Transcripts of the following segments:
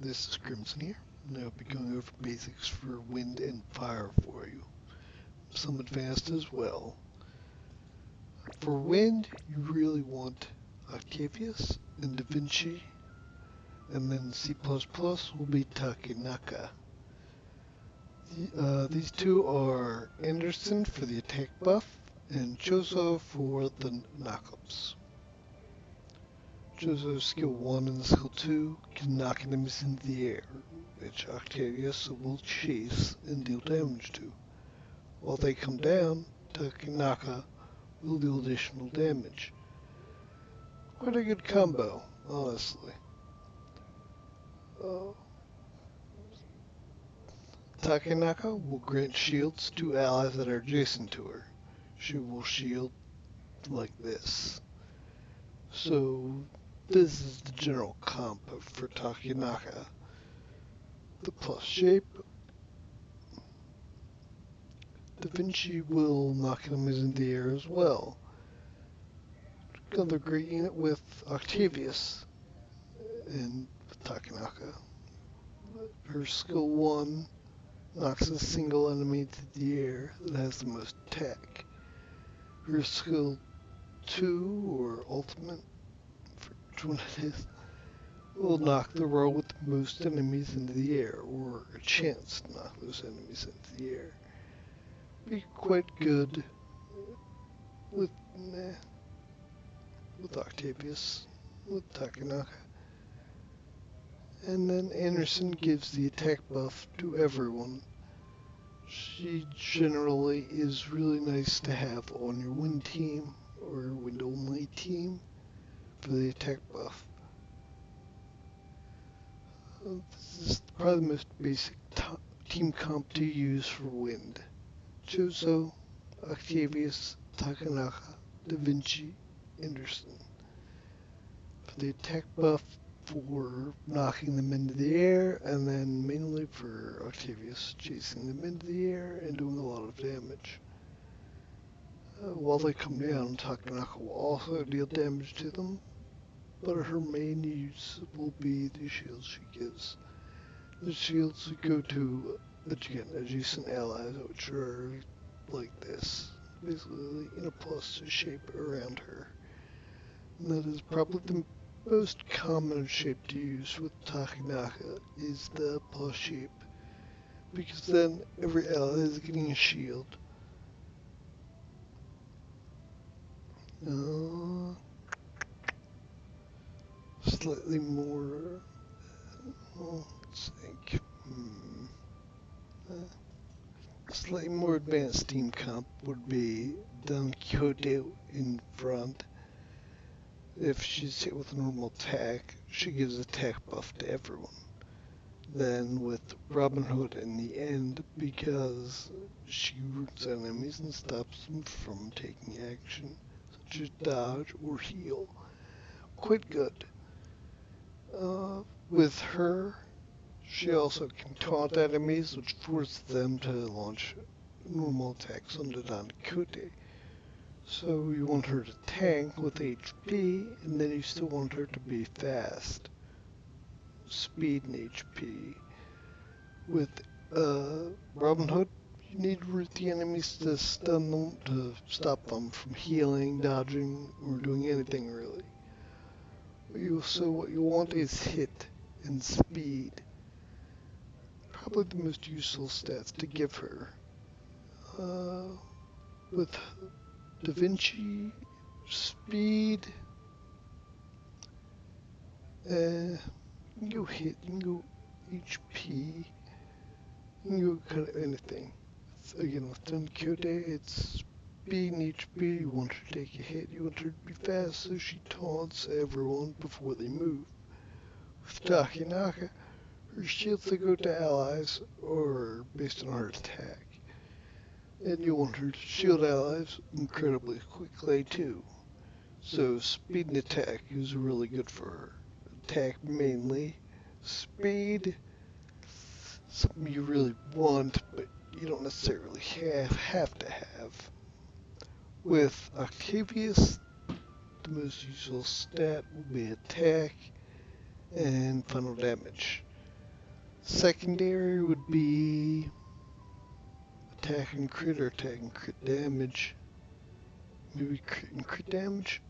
this is Crimson here, and I'll be going over basics for wind and fire for you. Some advanced as well. For wind, you really want Octavious and Davinci, and then C++ will be Takenaka. These two are Anderson for the attack buff, and Chozo for the knockups. Chozo's skill 1 and skill 2 can knock enemies into the air, which Octavius will chase and deal damage to. While they come down, Takenaka will deal additional damage. Quite a good combo, honestly. Takenaka will grant shields to allies that are adjacent to her. She will shield like this. So this is the general comp for Takenaka. The plus shape. Davinci will knock enemies in the air as well. Another great unit with Octavius and Takenaka. Her skill 1 knocks a single enemy into the air that has the most attack. Her skill 2 or ultimate, for which one it is, will knock the row with the most enemies into the air, or a chance to knock those enemies into the air. Be quite good with Octavius, with Takenaka. And then Anderson gives the attack buff to everyone. She generally is really nice to have on your wind team or your wind only team for the attack buff. This is probably the most basic team comp to use for wind. Chozo, Octavius, Takenaka, Davinci, Anderson. For the attack buff, for knocking them into the air, and then mainly for Octavius chasing them into the air and doing a lot of damage. While they come down, Takenaka will also deal damage to them, but her main use will be the shields she gives. The shields go to, again, adjacent allies, which are like this, basically in a plus shape around her. And that is probably the most common shape to use with Takenaka is the plus shape, because then every ally is getting a shield. Slightly more, let's think, slightly more advanced team comp would be Don Quixote in front. If she's hit with a normal attack, she gives attack buff to everyone. Then with Robin Hood in the end, because she roots enemies and stops them from taking action, such as dodge or heal. Quite good. With her, she also can taunt enemies, which forces them to launch normal attacks on the Don Quixote. So you want her to tank with HP, and then you still want her to be fast. Speed and HP. With Robin Hood, you need to root the enemies to stun them, to stop them from healing, dodging, or doing anything really. So what you want is hit and speed. Probably the most useful stats to give her. With Davinci, speed, you can go hit, you can go HP, you can go kind of anything. Again, with Don Quixote, it's speed and HP. You want her to take a hit, you want her to be fast, so she taunts everyone before they move. With Takenaka, her shields that go to allies are based on her attack. And you want her to shield allies incredibly quickly too. So speed and attack is really good for her. Attack mainly. Speed, something you really want, but you don't necessarily have to have. With Octavius, the most useful stat will be attack and final damage. Secondary would be attack and crit or attack and crit damage. Maybe crit and crit damage.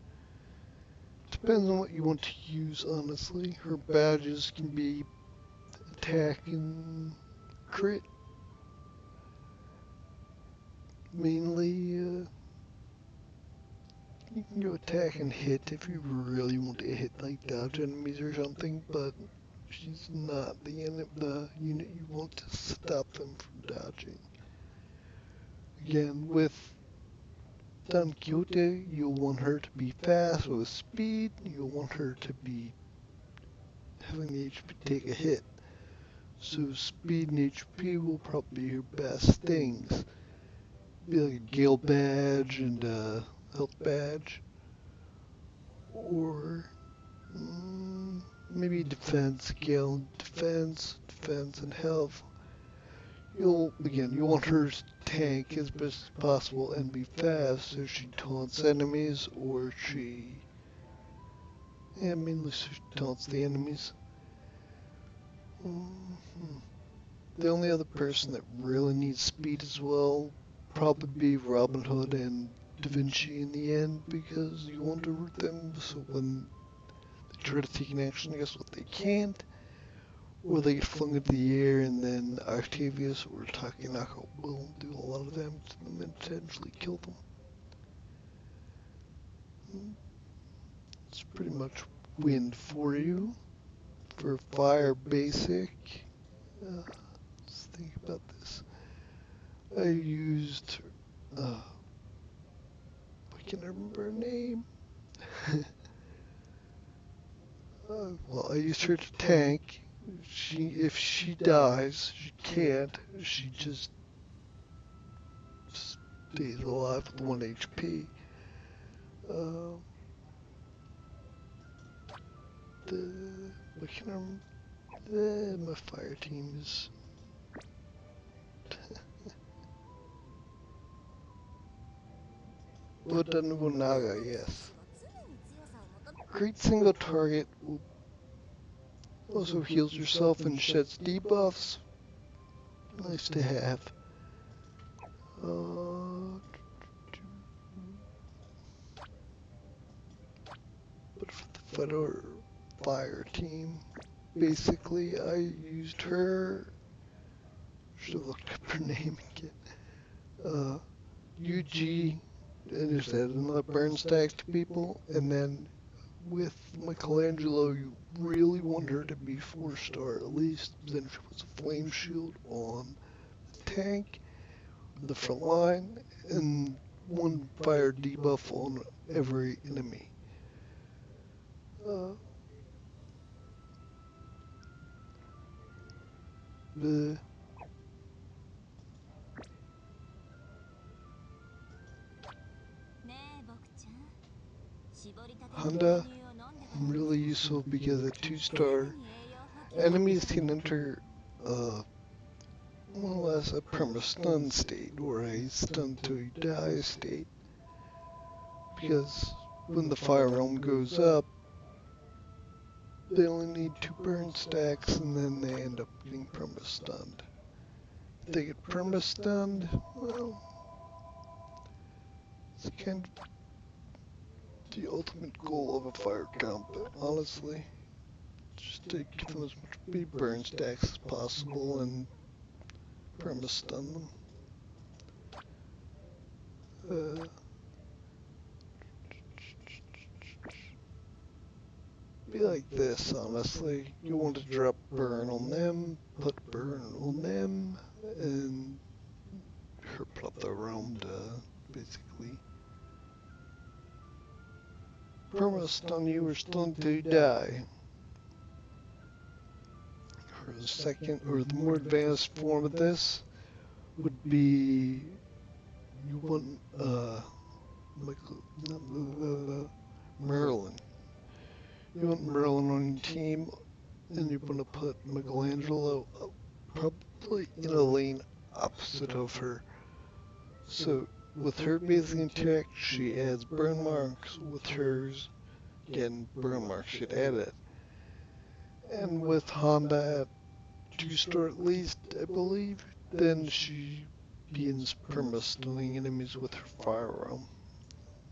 Depends on what you want to use, honestly. Her badges can be attack and crit. Mainly, you can go attack and hit if you really want to hit, like dodge enemies or something, but she's not the unit you want to stop them from dodging. Again, with Don Quixote, you'll want her to be fast with speed. You'll want her to be having the HP take a hit. So speed and HP will probably be your best things. Be like a Gale badge and a health badge. Or maybe defense, Gale, defense and health. You want her to tank as best as possible and be fast so she taunts enemies or mainly so she taunts the enemies. The only other person that really needs speed as well probably be Robin Hood and Davinci in the end, because you want to root them so when they try to take an action against what they can't, or they get flung into the air and then Octavious or Takenaka will do a lot of damage to them and potentially kill them. It's pretty much wind for you. For fire basic, let's think about this. I used, I can't remember her name. Well, I used her to tank. If she dies, she can't. She just stays alive with 1 HP. I can't remember. My fire team is. Naga, yes. Great single target will also heals yourself and sheds debuffs. Nice to have. But for the fire team, basically I used her. Should have looked up her name again. UG, and just added another burn stacks to people, and then with Michelangelo, you really want her to be 4-star at least. Then she puts a flame shield on the tank, the front line, and 1 fire debuff on every enemy. Honda, really useful because at 2-star, enemies can enter more or less a perma-stun state, or a stun till you die state. Because when the fire realm goes up, they only need 2 burn stacks and then they end up getting perma-stunned. If they get perma-stunned, well, it's kind of the ultimate goal of a fire combat, honestly. Just to give them as much burn stacks as possible and perma-stun them. Be like this, honestly. You want to drop burn on them, put burn on them, and put up the realm to basically perma-stun you or stun till you die. Or the second, or the more advanced form of this would be you want Merlin. You want Merlin on your team, and you're going to put Michelangelo probably in a lane opposite of her. So with her basic attack, she adds burn marks. With hers, again, burn marks should add it. And with Honda at 2-star at least, I believe. Then she begins perma-stunning enemies with her firearm.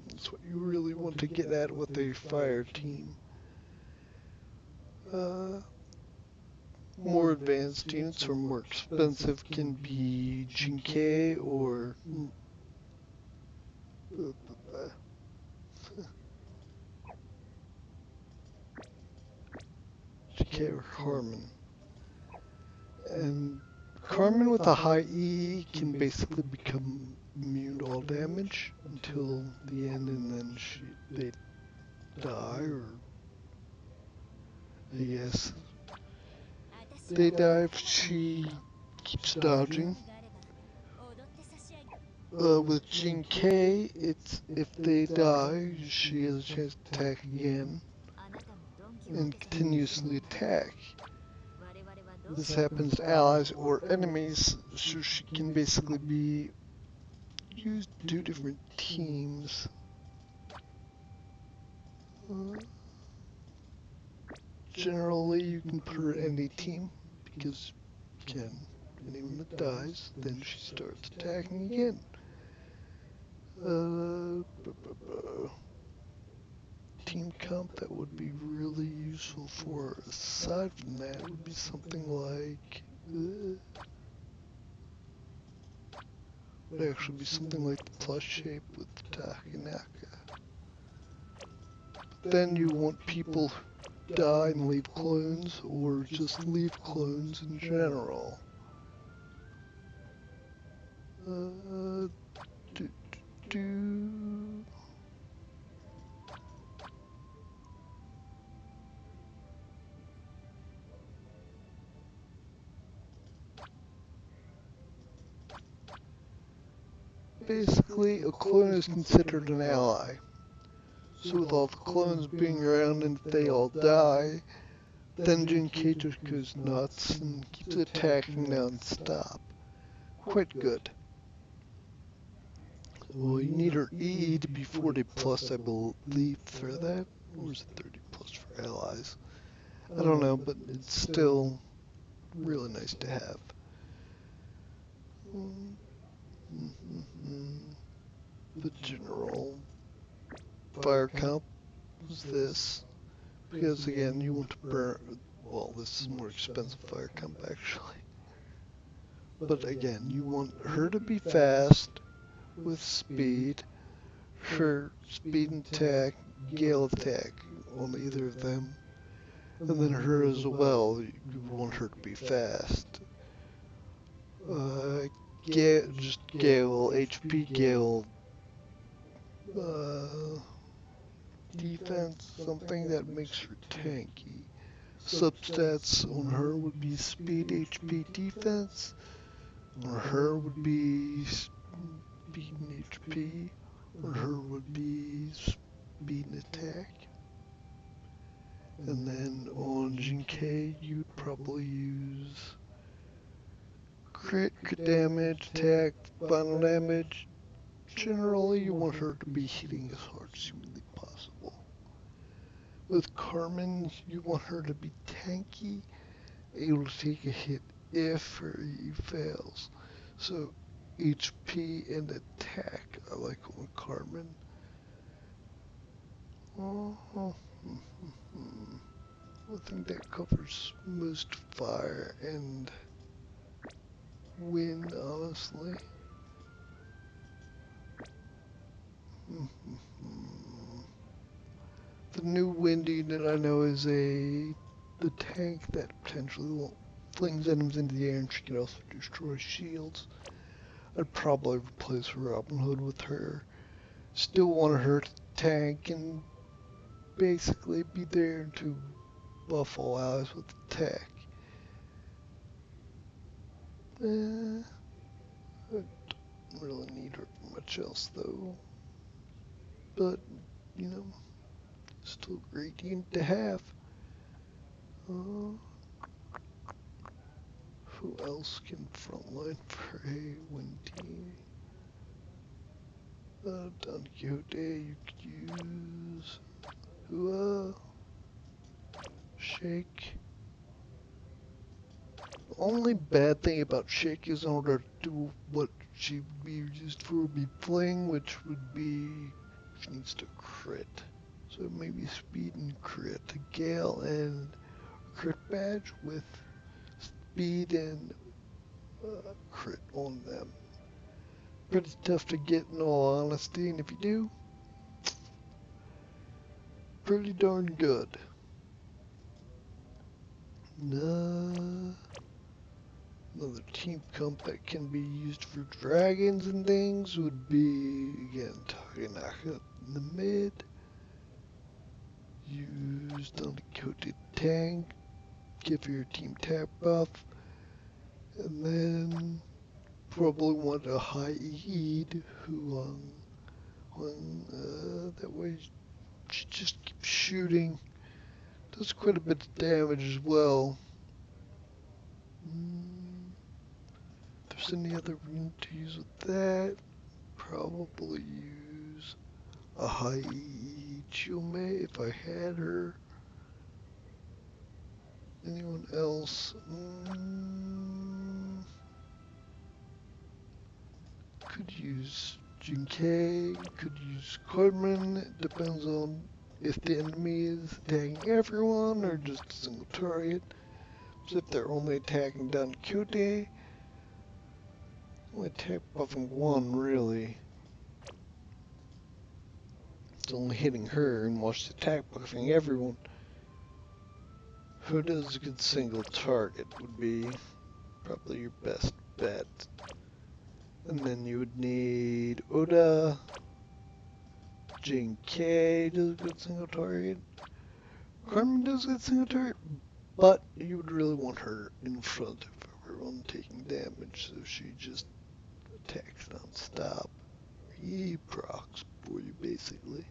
That's what you really want to get at with a fire team. More advanced units or more expensive can be Jinkei or Jinkei or Carmen. And Carmen with a high E can basically become immune to all damage until the end, and then they die, or I guess they die if she keeps dodging. With Jinkei, it's if they die, she has a chance to attack again and continuously attack. This happens to allies or enemies, so she can basically be used 2 different teams. Generally, you can put her in any team because, again, anyone that dies, then she starts attacking again. Team comp that would be really useful for her, aside from that, would be something like would actually be something like the plus shape with Takenaka. But then you want people who die and leave clones, or just leave clones in general. Do, do. Basically, a clone is considered an ally. So with all the clones being around and if they all die, then Jinkei just goes nuts and keeps attacking non-stop. Quite good. Well, you need her E to be 40 plus, I believe, for that. Or is it 30 plus for allies? I don't know, but it's still really nice to have. The general fire comp is this. Because again, you want to burn, well, this is more expensive fire comp actually. But again, you want her to be fast with speed, her speed and attack, gale attack on either of them. And then her as well, you want her to be fast. Just gale, HP gale, defense, something that makes her tanky. Substats on her would be speed, HP, defense. On her would be speed and HP. On her would be speed and attack. And then on Jinkei, you'd probably use crit damage, attack, final damage. Generally, you want her to be hitting as hard as humanly possible. With Carmen, you want her to be tanky, able to take a hit if her E fails. So HP and attack, I like on Carmen. I think that covers most fire and wind, honestly. The new wind unit I know is the tank that potentially flings enemies into the air, and she can also destroy shields. I'd probably replace Robin Hood with her. Still want her to tank and basically be there to buff all allies with attack. I don't really need her for much else though. But, you know, still a great unit to have. Who else can frontline for a wind team? Don Quixote you could use. Shake. Only bad thing about Shake is in order to do what she would be used for be playing, which would be she needs to crit. So maybe speed and crit. A Gale and crit badge with speed and crit on them. Pretty tough to get in all honesty, and if you do, pretty darn good. Another team comp that can be used for dragons and things would be, again, Takenaka in the mid. Used on the coated tank, give your team tap buff, and then probably want a high EE'd who that way she just keeps shooting. Does quite a bit of damage as well. If there's any other unit to use with that, probably use a high EE Chume if I had her. Anyone else? Could use Jinkei, could use Cardman. It depends on if the enemy is attacking everyone or just a single target. So if they're only attacking down Kyote, only attack buffing one really. It's only hitting her and watch the attack buffing everyone. Who does a good single target would be probably your best bet. And then you would need Oda, Jinkei does a good single target. Carmen does a good single target, but you would really want her in front of everyone taking damage, so she just attacks non-stop. He procs for you, basically.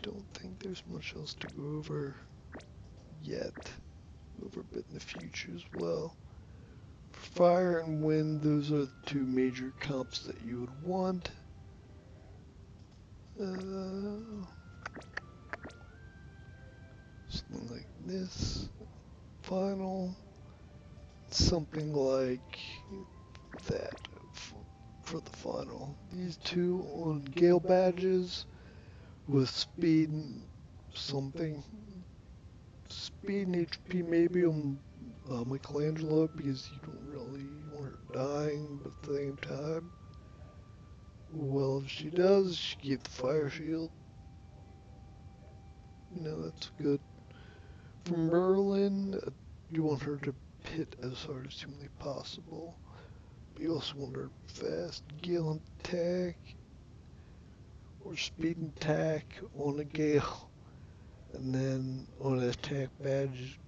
Don't think there's much else to go over yet. Go over a bit in the future as well. For fire and wind, those are the two major comps that you would want. Something like this. Final. Something like that for the final. These two on Gale badges with speed and something. Speed and HP maybe on Michelangelo because you don't really want her dying, but at the same time, well, if she does, she gets the fire shield. You know, that's good. From Merlin, you want her to hit as hard as humanly possible. But you also want her fast Gale and attack, or speed and attack on a Gale, and then on an attack badge,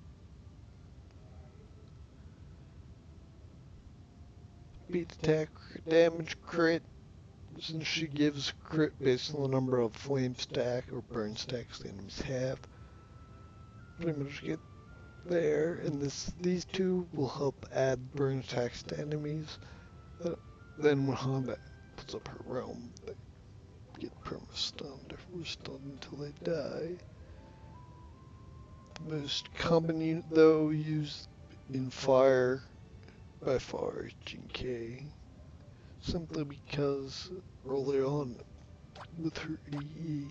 speed attack, damage, crit. Since she gives crit based on the number of flame stack or burn stacks the enemies have. Pretty much get there, and these two will help add burn stacks to enemies. Then when Honda puts up her realm, they get perma-stunned or stunned until they die. The most common unit though used in fire by far is Jinkei. Simply because early on with her EE,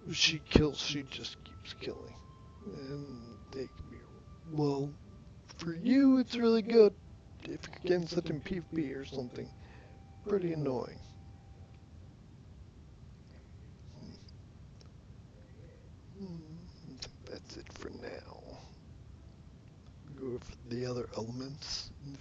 if she kills, she just keeps killing. And they can be, well, for you it's really good. If you're against it in PvP or something, pretty annoying. I think that's it for now. Go over the other elements in the